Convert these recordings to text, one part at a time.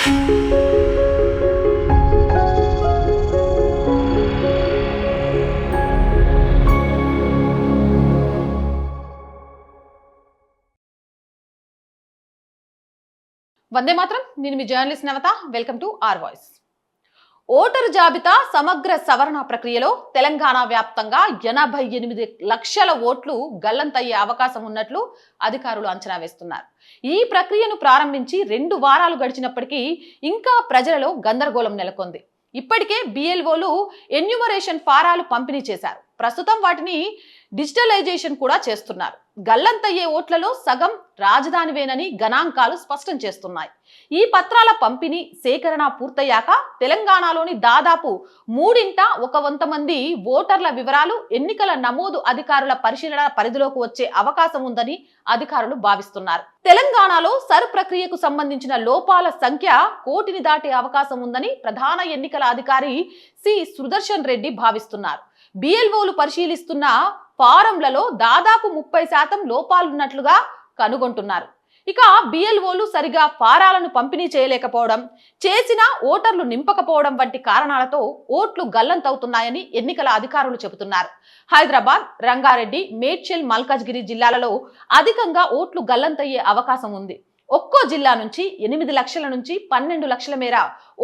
వందే మాత్రం. నేను మీ journalist Navata. Welcome to R voice. Voter జాబితా సమగ్ర సవరణ ప్రక్రియలో తెలంగాణ వ్యాప్తంగా 88 లక్షల ఓట్లు గల్లంతయ్యే అవకాశం ఉన్నట్లు అధికారులు అంచనా వేస్తున్నారు. ఈ ప్రక్రియను ప్రారంభించి 2 వారాలు గడిచినప్పటికీ ఇంకా ప్రజలలో గందరగోళం నెలకొంది. ఇప్పటికే బిఎల్ఓలు ఎన్యూమరేషన్ ఫారాలు పంపిణీ చేశారు. ప్రస్తుతం వాటిని డిజిటలైజేషన్ కూడా చేస్తున్నారు. గల్లంతయ్యే ఓట్లలో సగం రాజధానివేనని గణాంకాలు స్పష్టం చేస్తున్నాయి. ఈ పత్రాల పంపిణీ సేకరణ పూర్తయ్యాక తెలంగాణలోని దాదాపు 1/3 మంది ఓటర్ల వివరాలు ఎన్నికల నమోదు అధికారుల పరిశీలన పరిధిలోకి వచ్చే అవకాశం ఉందని అధికారులు భావిస్తున్నారు. తెలంగాణలో సర్ ప్రక్రియకు సంబంధించిన లోపాల సంఖ్య 1 కోటిని దాటే అవకాశం ఉందని ప్రధాన ఎన్నికల అధికారి సి సుదర్శన్ రెడ్డి భావిస్తున్నారు. బిఎల్ఓలు పరిశీలిస్తున్న ఫారంలలో దాదాపు 30% లోపాలున్నట్లుగా కనుగొంటున్నారు. ఇక బిఎల్ఓలు సరిగా ఫారాలను పంపిణీ చేయలేకపోవడం, చేసిన ఓటర్లు నింపకపోవడం వంటి కారణాలతో ఓట్లు గల్లంతవుతున్నాయని ఎన్నికల అధికారులు చెబుతున్నారు. హైదరాబాద్, రంగారెడ్డి, మేడ్చల్, మల్కాజ్గిరి జిల్లాలలో అధికంగా ఓట్లు గల్లంతయ్యే అవకాశం ఉంది. ఒక్కో జిల్లా నుంచి 8 లక్షల నుంచి 12 లక్షల మేర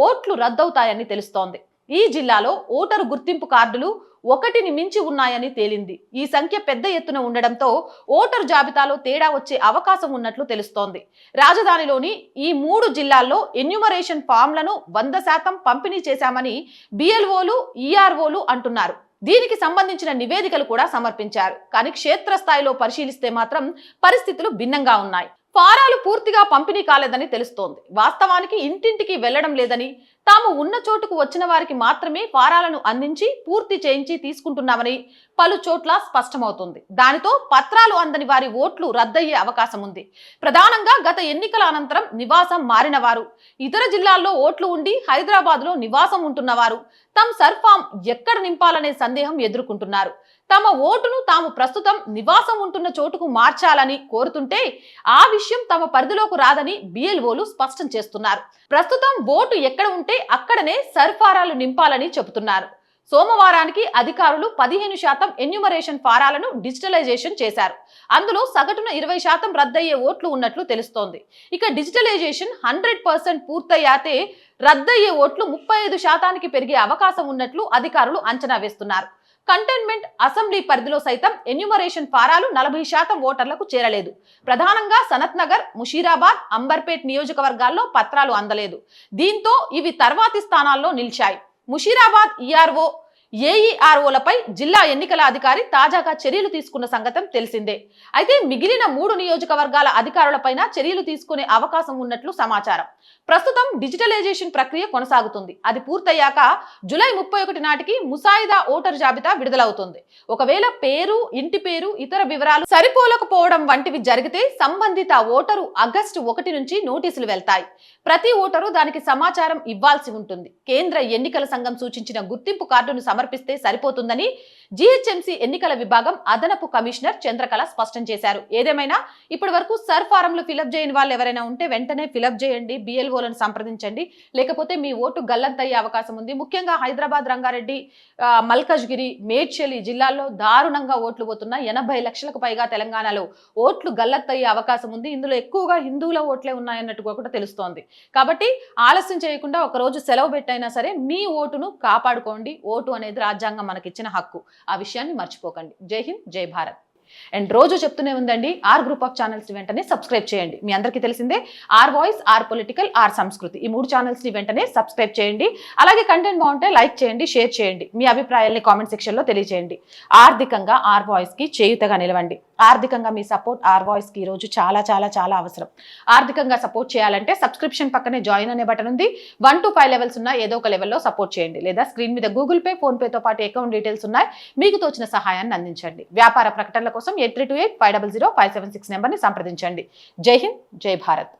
ఓట్లు రద్దవుతాయని తెలుస్తోంది. ఈ జిల్లాలో ఓటరు గుర్తింపు కార్డులు 1ని మించి ఉన్నాయని తేలింది. ఈ సంఖ్య పెద్ద ఎత్తున ఉండడంతో ఓటరు జాబితాలో తేడా వచ్చే అవకాశం ఉన్నట్లు తెలుస్తోంది. రాజధానిలోని ఈ 3 జిల్లాల్లో ఎన్యూమరేషన్ ఫామ్లను 100% పంపిణీ చేశామని బిఎల్ఓలు, ఈఆర్ఓలు అంటున్నారు. దీనికి సంబంధించిన నివేదికలు కూడా సమర్పించారు. కానీ క్షేత్రస్థాయిలో పరిశీలిస్తే మాత్రం పరిస్థితులు భిన్నంగా ఉన్నాయి. ఫారాలు పూర్తిగా పంపిణీ కాలేదని తెలుస్తోంది. వాస్తవానికి ఇంటింటికి వెళ్లడం లేదని, తాము ఉన్న చోటుకు వచ్చిన వారికి మాత్రమే ఫారాలను అందించి పూర్తి చేయించి తీసుకుంటున్నామని పలు చోట్ల స్పష్టమవుతుంది. దానితో పత్రాలు అందని వారి ఓట్లు రద్దయ్యే అవకాశం ఉంది. ప్రధానంగా గత ఎన్నికల అనంతరం నివాసం మారిన వారు, ఇతర జిల్లాల్లో ఓట్లు ఉండి హైదరాబాద్ లో నివాసం ఉంటున్నవారు తమ సర్ఫామ్ ఎక్కడ నింపాలనే సందేహం ఎదుర్కొంటున్నారు. తమ ఓటును తాము ప్రస్తుతం నివాసం ఉంటున్న చోటుకు మార్చాలని కోరుతుంటే ఆ విషయం తమ పరిధిలోకి రాదని బిఎల్ఓలు స్పష్టం చేస్తున్నారు. ప్రస్తుతం ఓటు ఎక్కడ ఉంటే అక్కడనే సర్ఫారాలు నింపాలని చెబుతున్నారు. సోమవారానికి అధికారులు 15% ఎన్యూమరేషన్ ఫారాలను డిజిటలైజేషన్ చేశారు. అందులో సగటున 20% రద్దయ్యే ఓట్లు ఉన్నట్లు తెలుస్తోంది. ఇక డిజిటలైజేషన్ 100% పూర్తయ్యాతే రద్దయ్యే ఓట్లు 35%కి పెరిగే అవకాశం ఉన్నట్లు అధికారులు అంచనా వేస్తున్నారు. కంటైన్మెంట్ అసెంబ్లీ పరిధిలో సైతం ఎన్యూమరేషన్ ఫారాలు 40% ఓటర్లకు చేరలేదు. ప్రధానంగా సనత్ నగర్, ముషీరాబాద్, అంబర్పేట్ నియోజకవర్గాల్లో పత్రాలు అందలేదు. దీంతో ఇవి తర్వాతి స్థానాల్లో నిలిచాయి. ముషీరాబాద్ ఈఆర్ఓ, ఏఈఆర్ఓలపై జిల్లా ఎన్నికల అధికారి తాజాగా చర్యలు తీసుకున్న సంగతం తెలిసిందే. అయితే మిగిలిన 3 నియోజకవర్గాల అధికారులపైన చర్యలు తీసుకునే అవకాశం ఉన్నట్లు సమాచారం. ప్రస్తుతం డిజిటలైజేషన్ ప్రక్రియ కొనసాగుతుంది. అది పూర్తయ్యాక జూలై 31 నాటికి ముసాయిదా ఓటర్ జాబితా విడుదలవుతుంది. ఒకవేళ పేరు, ఇంటి పేరు, ఇతర వివరాలు సరిపోలకపోవడం వంటివి జరిగితే సంబంధిత ఓటరు ఆగస్టు 1 నుంచి నోటీసులు వెళ్తాయి. ప్రతి ఓటరు దానికి సమాచారం ఇవ్వాల్సి ఉంటుంది. కేంద్ర ఎన్నికల సంఘం సూచించిన గుర్తింపు కార్డును సమర్పిస్తే సరిపోతుందని జీహెచ్ఎంసీ ఎన్నికల విభాగం అదనపు కమిషనర్ చంద్రకళ స్పష్టం చేశారు. ఏదేమైనా ఇప్పటి వరకు సర్ ఫారంలు ఫిలప్ చేయని వాళ్ళు ఎవరైనా ఉంటే వెంటనే ఫిలప్ చేయండి, బిఎల్ఓలను సంప్రదించండి. లేకపోతే మీ ఓటు గల్లంతయ్యే అవకాశం ఉంది. ముఖ్యంగా హైదరాబాద్, రంగారెడ్డి, మల్కాజ్గిరి, మేడ్చల్ జిల్లాల్లో దారుణంగా ఓట్లు పోతున్నాయి. 80 లక్షలకు పైగా తెలంగాణలో ఓట్లు గల్లంతయ్యే అవకాశం ఉంది. ఇందులో ఎక్కువగా హిందువుల ఓట్లే ఉన్నాయన్నట్టుగా కూడా తెలుస్తోంది. కాబట్టి ఆలస్యం చేయకుండా ఒక రోజు సెలవు పెట్టైనా సరే మీ ఓటును కాపాడుకోండి. ఓటు అనేది రాజ్యాంగం మనకిచ్చిన హక్కు. ఆ విషయాన్ని మర్చిపోకండి. జై హింద్, జై భారత్. అండ్ రోజు చెప్తూనే ఉందండి, ఆర్ గ్రూప్ ఆఫ్ ఛానల్స్ ని వెంటనే సబ్స్క్రైబ్ చేయండి. మీ అందరికీ తెలిసిందే, our voice, our political, our సంస్కృతి, ఈ 3 ఛానల్స్ ని వెంటనే సబ్స్క్రైబ్ చేయండి. అలాగే కంటెంట్ బాగుంటే లైక్ చేయండి, షేర్ చేయండి. మీ అభిప్రాయాల్ని కామెంట్ సెక్షన్ లో తెలియజేయండి. ఆర్థికంగా ఆర్ వాయిస్ కి చేయుతగా నిలవండి. ఆర్థికంగా మీ సపోర్ట్ ఆర్ వాయిస్ కి ఈ రోజు చాలా చాలా చాలా అవసరం. ఆర్థికంగా సపోర్ట్ చేయాలంటే సబ్స్క్రిప్షన్ పక్కనే జాయిన్ అనే బటన్ ఉంది. 1 to 5 లెవెల్స్ ఉన్న ఏదో ఒక లెవెల్లో సపోర్ట్ చేయండి. లేదా స్క్రీన్ మీద గూగుల్ పే, ఫోన్ పేతో పాటు అకౌంట్ డీటెయిల్స్ ఉన్నాయి. మీకు తోచిన సహాయాన్ని అందించండి. వ్యాపార ప్రకటనల కోసం 8328 500 576 నెంబర్ని సంప్రదించండి. జై హింద్, జై భారత్.